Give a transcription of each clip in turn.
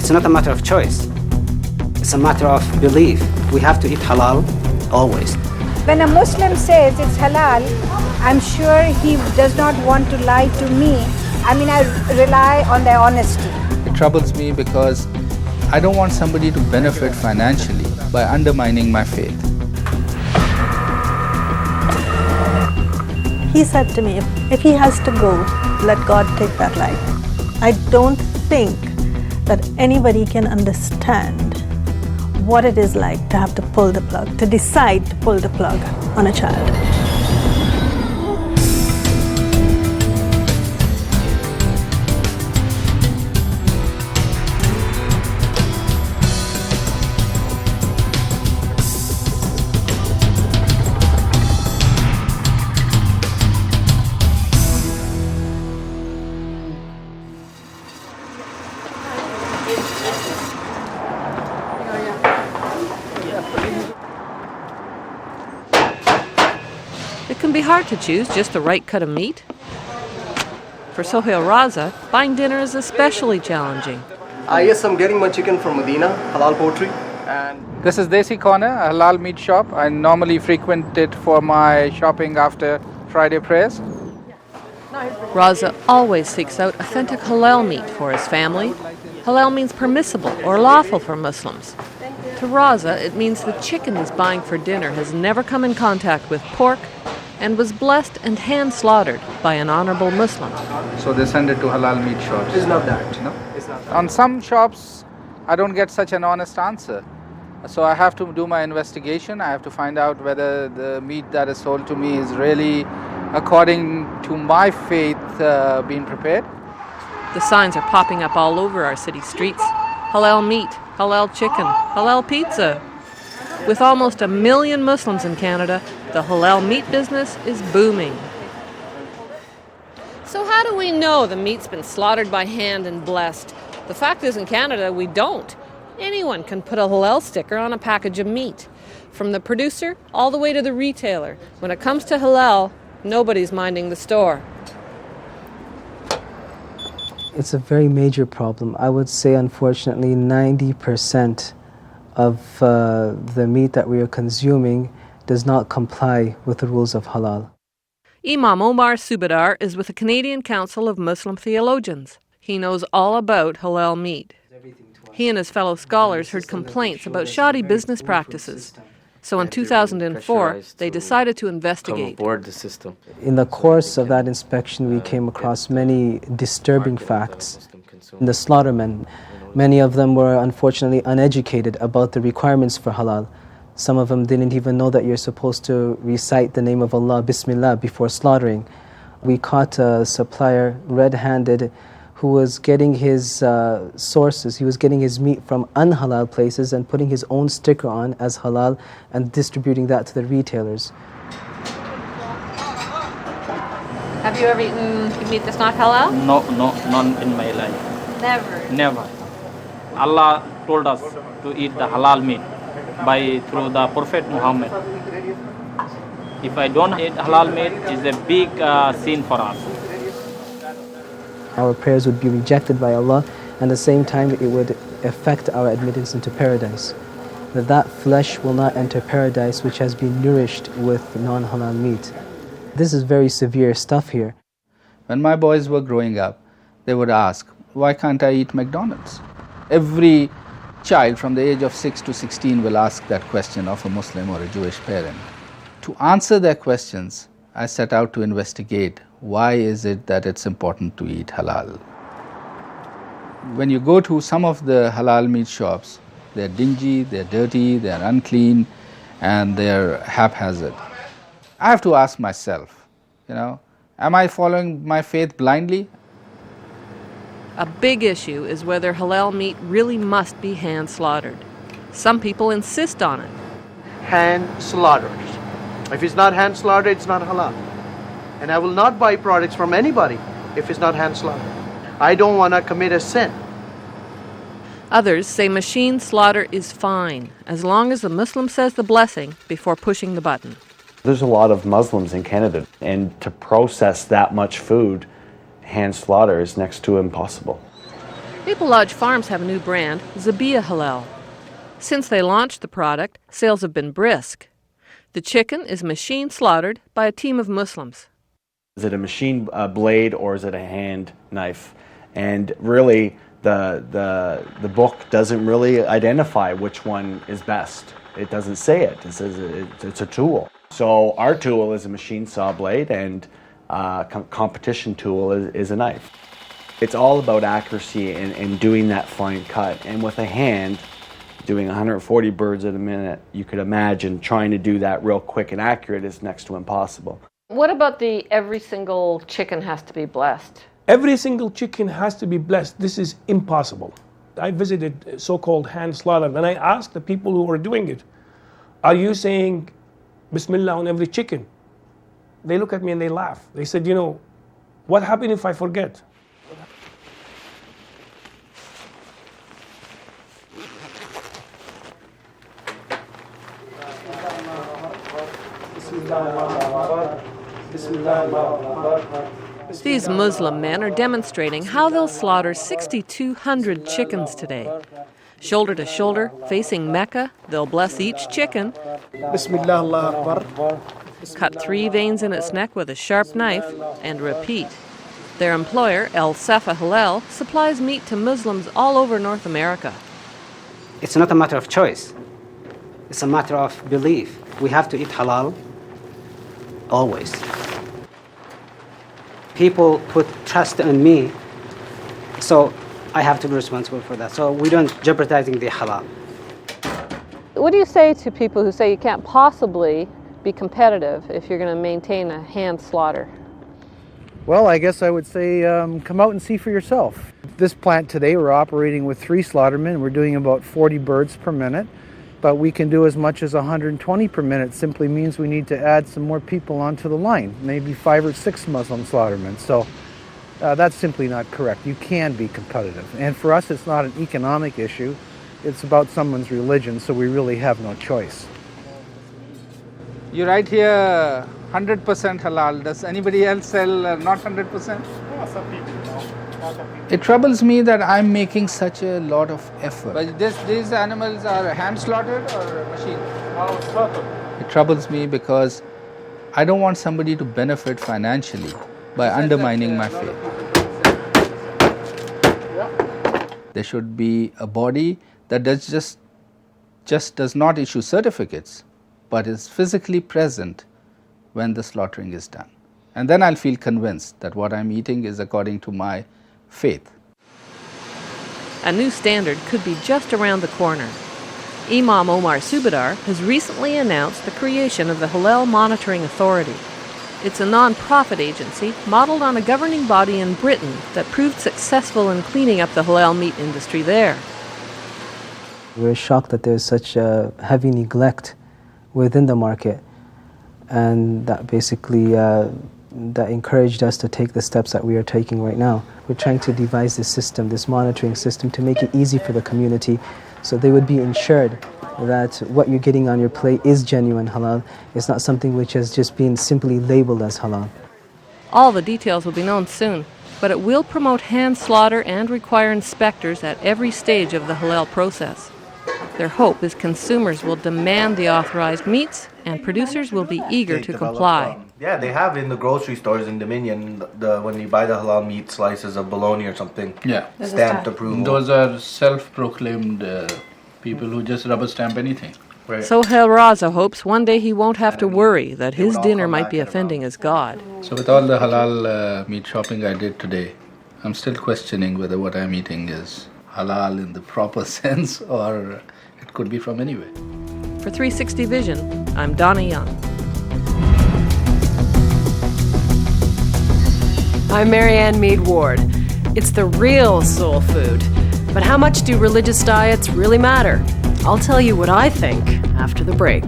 It's not a matter of choice. It's a matter of belief. We have to eat halal always. When a Muslim says it's halal, I'm sure he does not want to lie to me. I mean, I rely on their honesty. It troubles me because I don't want somebody to benefit financially by undermining my faith. He said to me, if he has to go, let God take that life. I don't think that anybody can understand what it is like to have to pull the plug, to decide to pull the plug on a child. It can be hard to choose just the right cut of meat. For Sohail Raza, buying dinner is especially challenging. Yes, I'm getting my chicken from Medina, halal poultry. And This is Desi Corner, a halal meat shop. I normally frequent it for my shopping after Friday prayers. Raza always seeks out authentic halal meat for his family. Halal means permissible or lawful for Muslims. To Raza, it means the chicken he's buying for dinner has never come in contact with pork and was blessed and hand-slaughtered by an honorable Muslim. So they send it to halal meat shops. it's not that. No? It's not that. On some shops, I don't get such an honest answer. So I have to do my investigation. I have to find out whether the meat that is sold to me is really according to my faith being prepared. The signs are popping up all over our city streets. Halal meat, halal chicken, halal pizza. With almost 1 million Muslims in Canada, the halal meat business is booming. So how do we know the meat's been slaughtered by hand and blessed? The fact is, in Canada, we don't. Anyone can put a halal sticker on a package of meat. From the producer all the way to the retailer. When it comes to halal, nobody's minding the store. It's a very major problem. I would say, unfortunately, 90% of the meat that we are consuming does not comply with the rules of halal. Imam Omar Subadar is with the Canadian Council of Muslim Theologians. He knows all about halal meat. He and his fellow scholars heard complaints about shoddy business practices. So in 2004, they decided to investigate. In the course of that inspection, we came across many disturbing facts. The slaughtermen, many of them were unfortunately uneducated about the requirements for halal. Some of them didn't even know that you're supposed to recite the name of Allah, Bismillah, before slaughtering. We caught a supplier red-handed who was getting his sources, he was getting his meat from unhalal places and putting his own sticker on as halal and distributing that to the retailers. Have you ever eaten meat that's not halal? No, none in my life. Never. Allah told us to eat the halal meat through the Prophet Muhammad. If I don't eat halal meat, it's a big sin for us. Our prayers would be rejected by Allah, and at the same time it would affect our admittance into paradise. That flesh will not enter paradise which has been nourished with non-halal meat. This is very severe stuff here. When my boys were growing up, they would ask, why can't I eat McDonald's? Every child from the age of 6 to 16 will ask that question of a Muslim or a Jewish parent. To answer their questions, I set out to investigate why is it that it's important to eat halal. When you go to some of the halal meat shops, they're dingy, they're dirty, they're unclean, and they're haphazard. I have to ask myself, am I following my faith blindly? A big issue is whether halal meat really must be hand-slaughtered. Some people insist on it. Hand slaughtered. If it's not hand slaughtered, it's not halal. And I will not buy products from anybody if it's not hand slaughtered. I don't want to commit a sin. Others say machine slaughter is fine, as long as the Muslim says the blessing before pushing the button. There's a lot of Muslims in Canada, and to process that much food, hand slaughter is next to impossible. Maple Lodge Farms have a new brand, Zabiya Halal. Since they launched the product, sales have been brisk. The chicken is machine slaughtered by a team of Muslims. Is it a machine blade or is it a hand knife? And really, the book doesn't really identify which one is best. It doesn't say it. It says it's a tool. So our tool is a machine saw blade, and competition tool is a knife. It's all about accuracy and doing that fine cut. And with a hand, doing 140 birds at a minute, you could imagine trying to do that real quick and accurate is next to impossible. What about the every single chicken has to be blessed? Every single chicken has to be blessed. This is impossible. I visited so-called hand slaughter, and I asked the people who were doing it, are you saying Bismillah on every chicken? They look at me and they laugh. They said, what happened if I forget? These Muslim men are demonstrating how they'll slaughter 6,200 chickens today. Shoulder to shoulder, facing Mecca, they'll bless each chicken, Bismillah, Allah Akbar. cut 3 veins in its neck with a sharp knife, and repeat. Their employer, El Safa Halal, supplies meat to Muslims all over North America. It's not a matter of choice. It's a matter of belief. We have to eat halal always. People put trust in me, so I have to be responsible for that. So we don't jeopardizing the halal. What do you say to people who say you can't possibly be competitive if you're going to maintain a hand slaughter? Well, I guess I would say come out and see for yourself. This plant today, we're operating with 3 slaughtermen. We're doing about 40 birds per minute, but we can do as much as 120 per minute. Simply means we need to add some more people onto the line, maybe 5 or 6 Muslim slaughtermen. So that's simply not correct. You can be competitive. And for us, it's not an economic issue. It's about someone's religion, so we really have no choice. You write here 100% halal. Does anybody else sell not 100%? Some people, It troubles me that I'm making such a lot of effort. But these animals are hand slaughtered or machine? slaughtered. It troubles me because I don't want somebody to benefit financially by undermining my faith. There should be a body that just does not issue certificates, but is physically present when the slaughtering is done. And then I'll feel convinced that what I'm eating is according to my faith. A new standard could be just around the corner. Imam Omar Subadar has recently announced the creation of the Halal Monitoring Authority. It's a non-profit agency modeled on a governing body in Britain that proved successful in cleaning up the halal meat industry there. We're shocked that there's such a heavy neglect within the market, and that basically that encouraged us to take the steps that we are taking right now. We're trying to devise this system, this monitoring system, to make it easy for the community so they would be ensured that what you're getting on your plate is genuine halal. It's not something which has just been simply labeled as halal. All the details will be known soon, but it will promote hand slaughter and require inspectors at every stage of the halal process. Their hope is consumers will demand the authorized meats and producers will be eager to comply. Yeah, they have in the grocery stores in Dominion, when you buy the halal meat slices of bologna or something, Yeah. stamped approval. Those are self-proclaimed people who just rubber stamp anything. Right. Sohail Raza hopes one day he won't have to worry that his dinner might be offending his God. So with all the halal meat shopping I did today, I'm still questioning whether what I'm eating is halal in the proper sense or it could be from anywhere. For 360 Vision, I'm Donna Young. I'm Marianne Meade Ward. It's the real soul food. But how much do religious diets really matter? I'll tell you what I think after the break.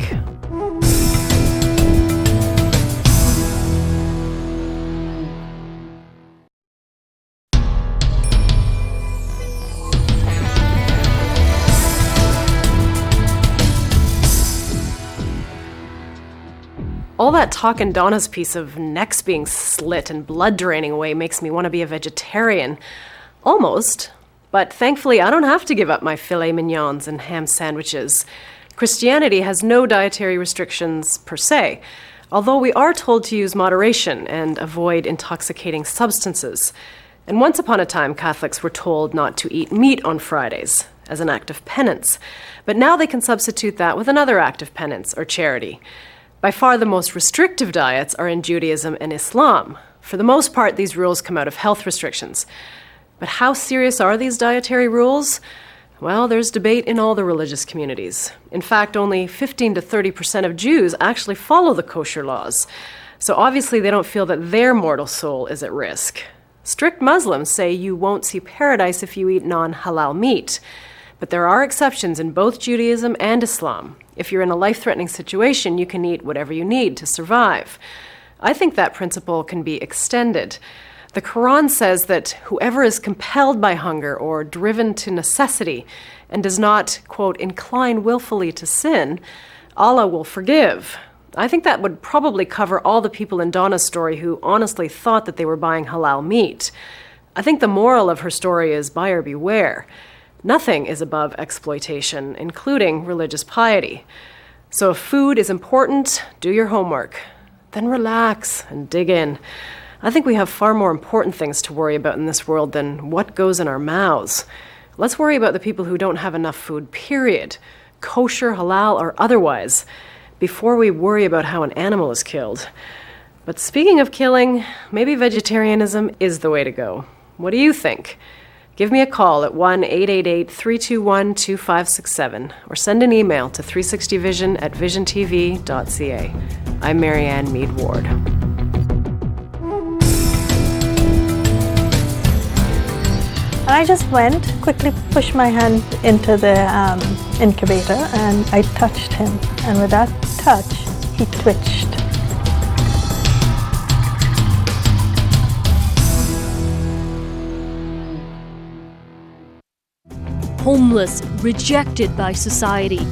All that talk in Donna's piece of necks being slit and blood draining away makes me want to be a vegetarian. Almost. But thankfully, I don't have to give up my filet mignons and ham sandwiches. Christianity has no dietary restrictions per se, although we are told to use moderation and avoid intoxicating substances. And once upon a time, Catholics were told not to eat meat on Fridays as an act of penance. But now they can substitute that with another act of penance or charity. By far the most restrictive diets are in Judaism and Islam. For the most part, these rules come out of health restrictions. But how serious are these dietary rules? Well, there's debate in all the religious communities. In fact, only 15 to 30% of Jews actually follow the kosher laws. So obviously they don't feel that their mortal soul is at risk. Strict Muslims say you won't see paradise if you eat non-halal meat. But there are exceptions in both Judaism and Islam. If you're in a life-threatening situation, you can eat whatever you need to survive. I think that principle can be extended. The Quran says that whoever is compelled by hunger or driven to necessity and does not, quote, incline willfully to sin, Allah will forgive. I think that would probably cover all the people in Donna's story who honestly thought that they were buying halal meat. I think the moral of her story is buyer beware. Nothing is above exploitation, including religious piety. So if food is important, do your homework. Then relax and dig in. I think we have far more important things to worry about in this world than what goes in our mouths. Let's worry about the people who don't have enough food, period, kosher, halal, or otherwise, before we worry about how an animal is killed. But speaking of killing, maybe vegetarianism is the way to go. What do you think? Give me a call at 1-888-321-2567 or send an email to 360vision@visiontv.ca. I'm Marianne Mead Ward. And I just went, quickly pushed my hand into the incubator, and I touched him. And with that touch, he twitched. Homeless, rejected by society,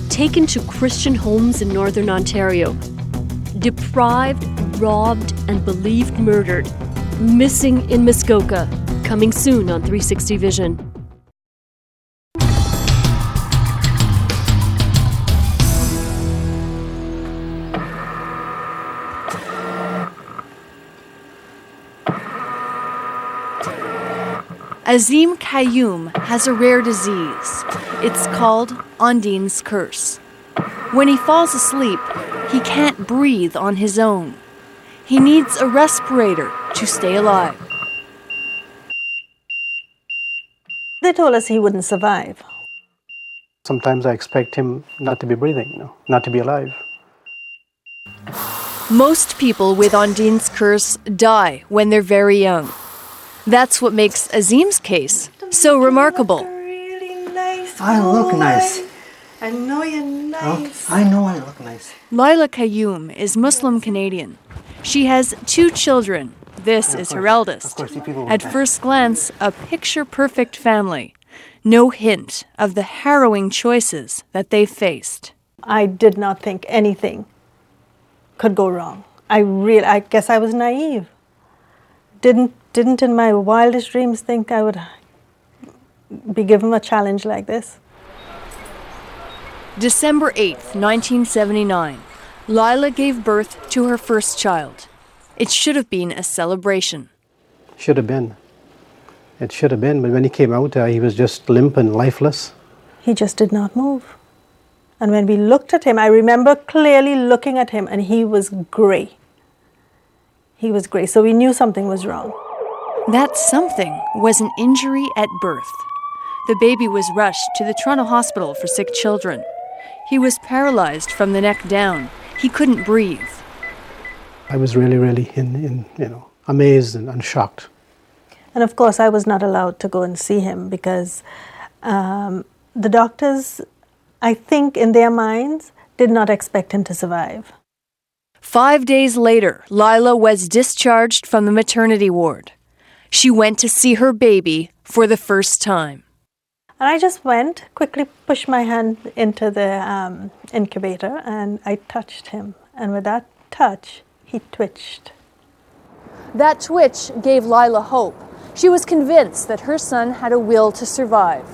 taken to Christian homes in Northern Ontario, deprived, robbed, and believed murdered, missing in Muskoka. Coming soon on 360 Vision. Azim Qayyum has a rare disease. It's called Ondine's curse. When he falls asleep, he can't breathe on his own. He needs a respirator to stay alive. They told us he wouldn't survive. Sometimes I expect him not to be breathing, not to be alive. Most people with Ondine's curse die when they're very young. That's what makes Azim's case so remarkable. I look nice. I know you're nice. I know I look nice. Lila Qayyum is Muslim Canadian. She has 2 children. This is her eldest. At first glance, a picture-perfect family. No hint of the harrowing choices that they faced. I did not think anything could go wrong. I guess I was naive. Didn't in my wildest dreams think I would be given a challenge like this. December 8th, 1979. Lila gave birth to her first child. It should have been a celebration. Should have been. It should have been, but when he came out, he was just limp and lifeless. He just did not move. And when we looked at him, I remember clearly looking at him, and he was grey. He was grey, so we knew something was wrong. That something was an injury at birth. The baby was rushed to the Toronto Hospital for Sick Children. He was paralyzed from the neck down. He couldn't breathe. I was really amazed and shocked. And of course, I was not allowed to go and see him because the doctors, I think in their minds, did not expect him to survive. 5 days later, Lila was discharged from the maternity ward. She went to see her baby for the first time. And I just went, quickly pushed my hand into the incubator, and I touched him. And with that touch, he twitched. That twitch gave Lila hope. She was convinced that her son had a will to survive.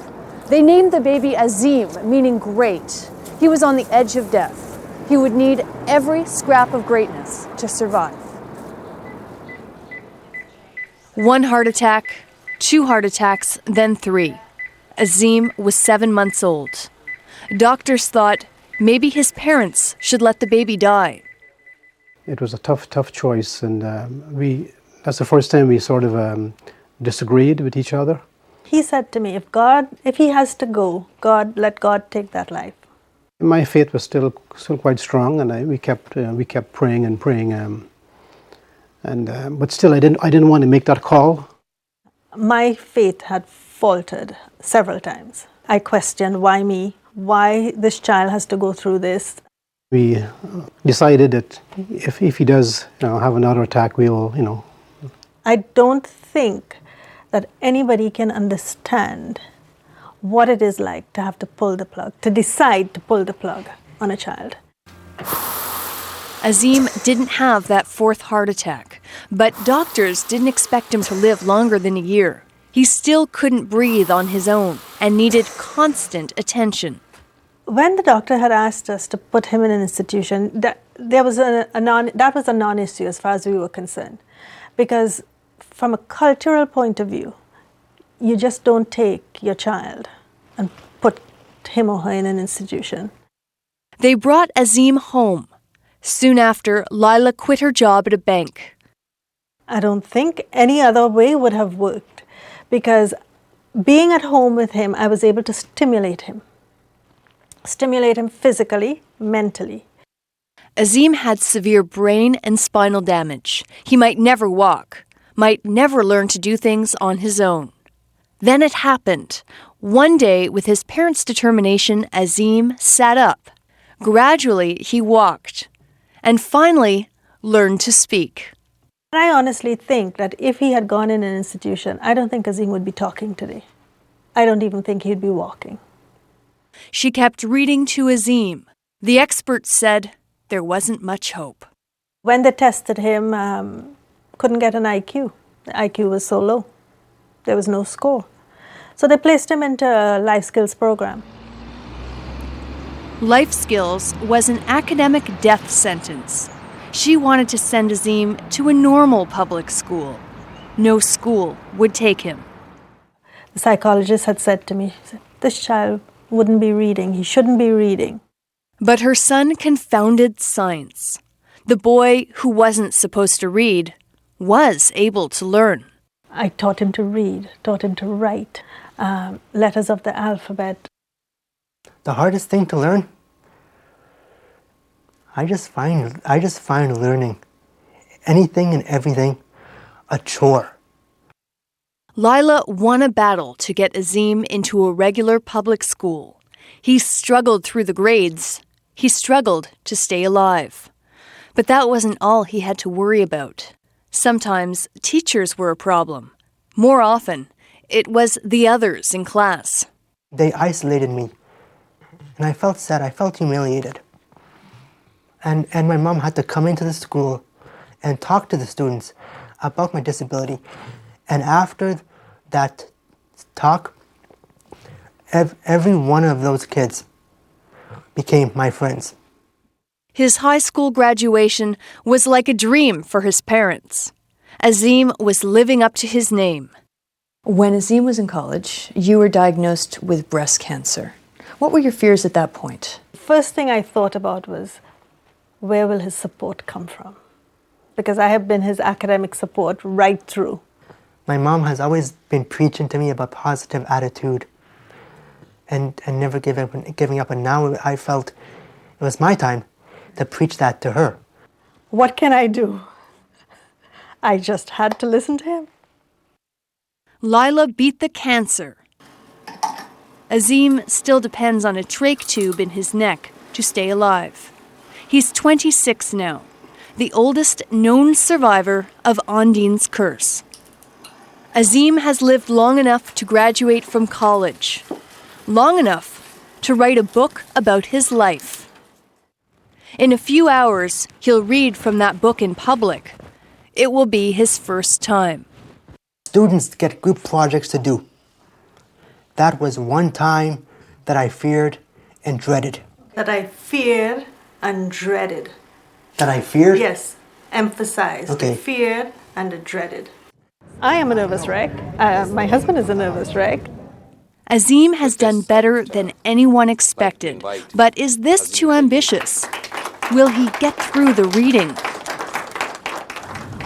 They named the baby Azim, meaning great. He was on the edge of death. He would need every scrap of greatness to survive. 1 heart attack, 2 heart attacks, then 3. Azim was 7 months old. Doctors thought maybe his parents should let the baby die. It was a tough choice, and that's the first time we sort of disagreed with each other. He said to me, if he has to go, let God take that life. My faith was still quite strong, and we kept praying and praying. But still, I didn't want to make that call. My faith had faltered several times. I questioned why me, why this child has to go through this. We decided that if he does have another attack, we will, I don't think that anybody can understand what it is like to have to pull the plug, to decide to pull the plug on a child. Azim didn't have that 4th heart attack, but doctors didn't expect him to live longer than a year. He still couldn't breathe on his own and needed constant attention. When the doctor had asked us to put him in an institution, that was a non-issue as far as we were concerned. Because from a cultural point of view, you just don't take your child and put him or her in an institution. They brought Azim home. Soon after, Lila quit her job at a bank. I don't think any other way would have worked, because being at home with him, I was able to stimulate him physically, mentally. Azim had severe brain and spinal damage. He might never walk, might never learn to do things on his own. Then it happened. One day, with his parents' determination, Azim sat up. Gradually, he walked, and finally learned to speak. I honestly think that if he had gone in an institution, I don't think Azim would be talking today. I don't even think he'd be walking. She kept reading to Azim. The experts said there wasn't much hope. When they tested him, couldn't get an IQ. The IQ was so low. There was no score. So they placed him into a life skills program. Life skills was an academic death sentence. She wanted to send Azim to a normal public school. No school would take him. The psychologist had said to me, this child wouldn't be reading. He shouldn't be reading. But her son confounded science. The boy who wasn't supposed to read was able to learn. I taught him to read, taught him to write, letters of the alphabet. The hardest thing to learn? I just find learning anything and everything a chore. Lila won a battle to get Azim into a regular public school. He struggled through the grades. He struggled to stay alive. But that wasn't all he had to worry about. Sometimes teachers were a problem. More often, it was the others in class. They isolated me, and I felt sad. I felt humiliated. And my mom had to come into the school and talk to the students about my disability. And after that talk, every one of those kids became my friends. His high school graduation was like a dream for his parents. Azim was living up to his name. When Azim was in college, you were diagnosed with breast cancer. What were your fears at that point? First thing I thought about was, where will his support come from? Because I have been his academic support right through. My mom has always been preaching to me about positive attitude and never giving up. And now I felt it was my time to preach that to her. What can I do? I just had to listen to him. Lila beat the cancer. Azim still depends on a trach tube in his neck to stay alive. He's 26 now, the oldest known survivor of Ondine's curse. Azim has lived long enough to graduate from college, long enough to write a book about his life. In a few hours, he'll read from that book in public. It will be his first time. Students get group projects to do. That was one time that I feared and dreaded. That I feared and dreaded. That I feared? Yes, emphasized. Okay. Feared and dreaded. I am a nervous wreck. My husband is a nervous wreck. Azim has done better than anyone expected. But is this too ambitious? Will he get through the reading?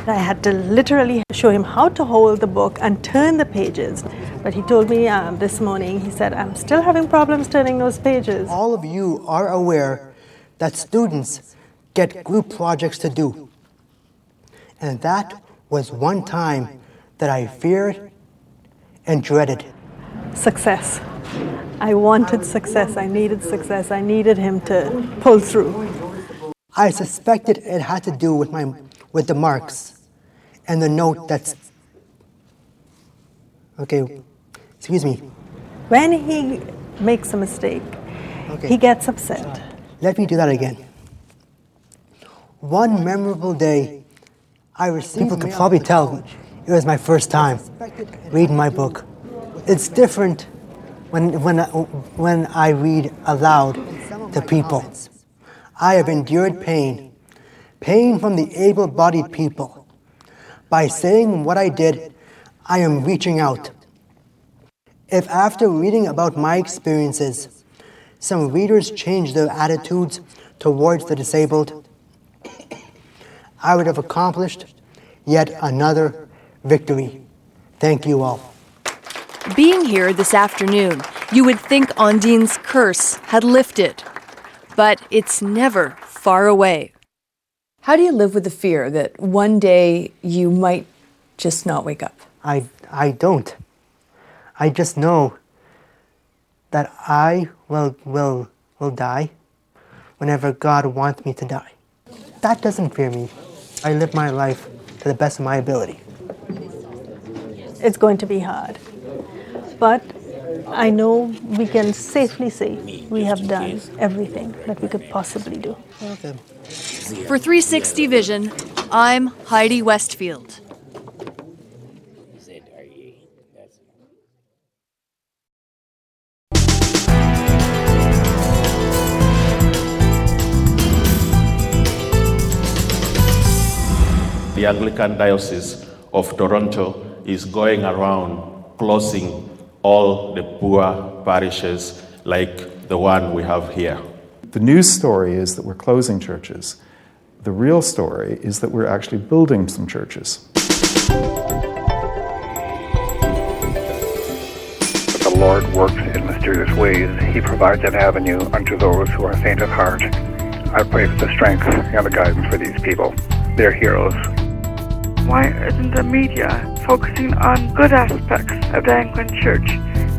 I had to literally show him how to hold the book and turn the pages. But he told me this morning, he said, I'm still having problems turning those pages. All of you are aware that students get group projects to do. And that was one time that I feared and dreaded. Success. I wanted success. I needed success. I needed him to pull through. I suspected it had to do with the marks and the note that's... Okay, excuse me. When he makes a mistake, he gets upset. Let me do that again. One memorable day, I received... People could probably tell it was my first time reading my book. It's different when I read aloud to people. I have endured pain from the able-bodied people. By saying what I did, I am reaching out. If after reading about my experiences, some readers change their attitudes towards the disabled, I would have accomplished yet another victory. Thank you all. Being here this afternoon, you would think Ondine's curse had lifted. But it's never far away. How do you live with the fear that one day you might just not wake up? I don't. I just know that I will die whenever God wants me to die. That doesn't fear me. I live my life to the best of my ability. It's going to be hard. But I know we can safely say we have done everything that we could possibly do. Okay. For 360 Vision, I'm Heidi Westfield. The Anglican Diocese of Toronto is going around closing all the poor parishes like the one we have here. The news story is that we're closing churches. The real story is that we're actually building some churches. The Lord works in mysterious ways. He provides an avenue unto those who are faint of heart. I pray for the strength and the guidance for these people. They're heroes. Why isn't the media focusing on good aspects of the Anglican Church?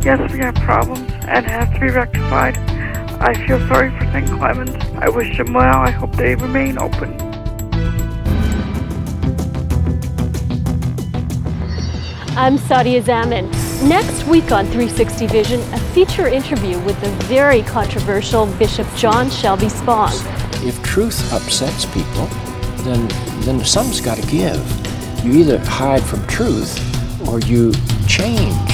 Yes, we have problems and it has to be rectified. I feel sorry for St. Clemens. I wish them well. I hope they remain open. I'm Sadia Zaman. Next week on 360 Vision, a feature interview with the very controversial Bishop John Shelby Spong. If truth upsets people, then some's got to give. You either hide from truth or you change.